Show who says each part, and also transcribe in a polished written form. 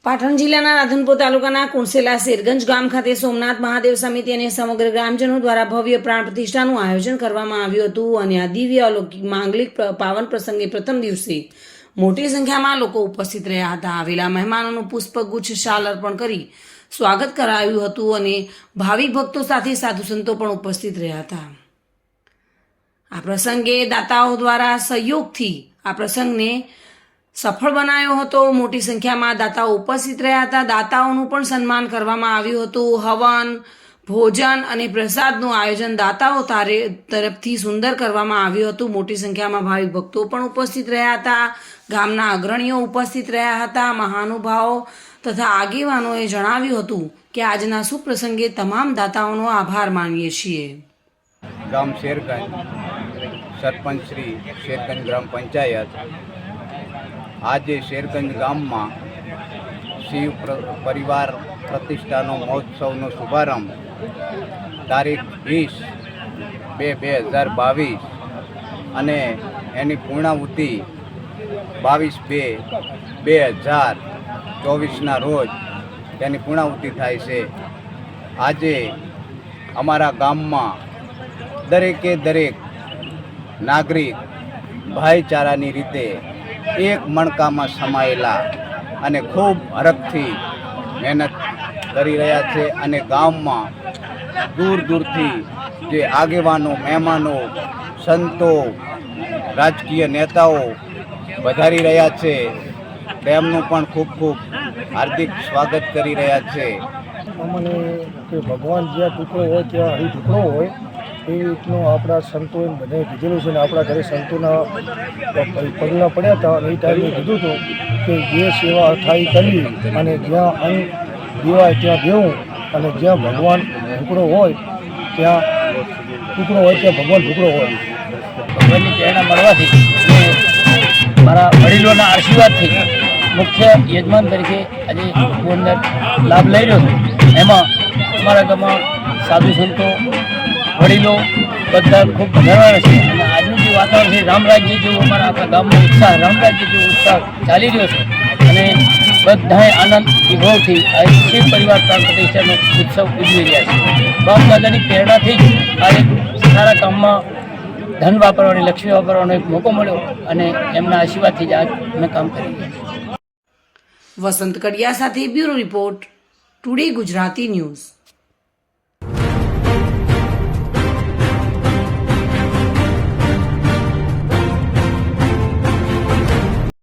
Speaker 1: પાટણ જિલ્લાના રાધનપુર તાલુકાના કુણસેલા શેરગંજ ગામ ખાતે સોમનાથ મહાદેવ સમિતિ અને સમગ્ર ગ્રામજનો દ્વારા ભવ્ય પ્રાણ પ્રતિષ્ઠાનું આયોજન કરવામાં આવ્યું હતું અને આ દિવ્ય અલૌકિક માંગલિક પાવન પ્રસંગે પ્રથમ દિવસે મોટી સંખ્યામાં લોકો ઉપસ્થિત રહ્યા હતા. આવેલા મહેમાનોનું પુષ્પગુચ્છ શાલ અર્પણ કરી સ્વાગત કરાયું હતું અને ભાવિક ભક્તો સાથે સાધુ સંતો પણ ઉપસ્થિત રહ્યા હતા. આ પ્રસંગે દાતાઓ દ્વારા સહયોગથી આ પ્રસંગને સફળ બનાવ્યો હતો. મોટી સંખ્યામાં દાતાઓ ઉપસ્થિત રહ્યા હતા. દાતાઓનું પણ સન્માન કરવામાં આવ્યું હતું. હવન, ભોજન અને પ્રસાદનું આયોજન દાતાઓ તરફથી સુંદર કરવામાં આવ્યું હતું. મોટી સંખ્યામાં ભાવિક ભક્તો પણ ઉપસ્થિત રહ્યા હતા. ગામના અગ્રણીઓ ઉપસ્થિત રહ્યા હતા. મહાનુભાવો તથા આગેવાનોએ જણાવ્યું હતું કે આજના સુપ્રસંગે તમામ દાતાઓનો આભાર માનીએ છીએ.
Speaker 2: ગામ શેરગંજ, સરપંચ શ્રી શેરગંજ ગ્રામ પંચાયત. આજે શેરગંજ ગામમાં શિવ પરિવાર પ્રતિષ્ઠાનો મહોત્સવનો શુભારંભ તારીખ 20/2/2022 અને એની પૂર્ણાહુતિ 22/2/2024ના રોજ તેની પૂર્ણાહુતિ થાય છે. આજે અમારા ગામમાં દરેકે દરેક નાગરિક ભાઈચારાની રીતે એક મણકામાં સમાયેલા અને ખૂબ હરખથી મહેનત કરી રહ્યા છે અને ગામમાં દૂર દૂરથી જે આગેવાનો, મહેમાનો, સંતો, રાજકીય નેતાઓ વધારી રહ્યા છે તેમનું પણ ખૂબ ખૂબ હાર્દિક સ્વાગત કરી રહ્યા છે.
Speaker 3: અમને કે ભગવાન જ્યાં ટુકડો હોય ત્યાં હરી ટુકડો હોય એ રીતનું આપણા સંતોએ બધાએ કીધેલું છે ને આપણા ઘરે સંતોના પગલાં પડ્યા હતા અને એ ટાઈમે કીધું હતું કે જે સેવા અથાઈ કરવી અને જ્યાં અંગ દેવાય ત્યાં દેવું અને જ્યાં ભગવાન ટુકડો હોય ત્યાં ટુકડો હોય ત્યાં ભગવાન ટુકડો હોય.
Speaker 4: ભગવાનની પ્રેરણા મળવાથી મારા વડીલોના આશીર્વાદથી મુખ્ય યજમાન તરીકે આજે હું અંદર લાભ લઈ રહ્યો છું. એમાં અમારા ગામમાં સાધુ સંતો, વડીલો બધા ખૂબ વધારવાના છે અને આજનું જે વાતાવરણ છે રામરાજ્ય જેવું અમારા આખા ગામનો ઉત્સાહ, રામરાજ્ય જેવો ઉત્સાહ ચાલી રહ્યો છે અને બધાએ આનંદ વિભવથી આ શિવ પરિવાર પ્રાણ પ્રતિષ્ઠાનો ઉત્સવ ઉજવી રહ્યા છે. બાપ દાદાની પ્રેરણાથી જ આ એક સારા કામમાં ધન વાપરવાની, લક્ષ્મી વાપરવાનો એક મોકો મળ્યો અને એમના આશીર્વાદથી જ આ અમે કામ કરી રહ્યા છીએ.
Speaker 1: વસંત કડિયા સાથે bureau report, today Gujarati news.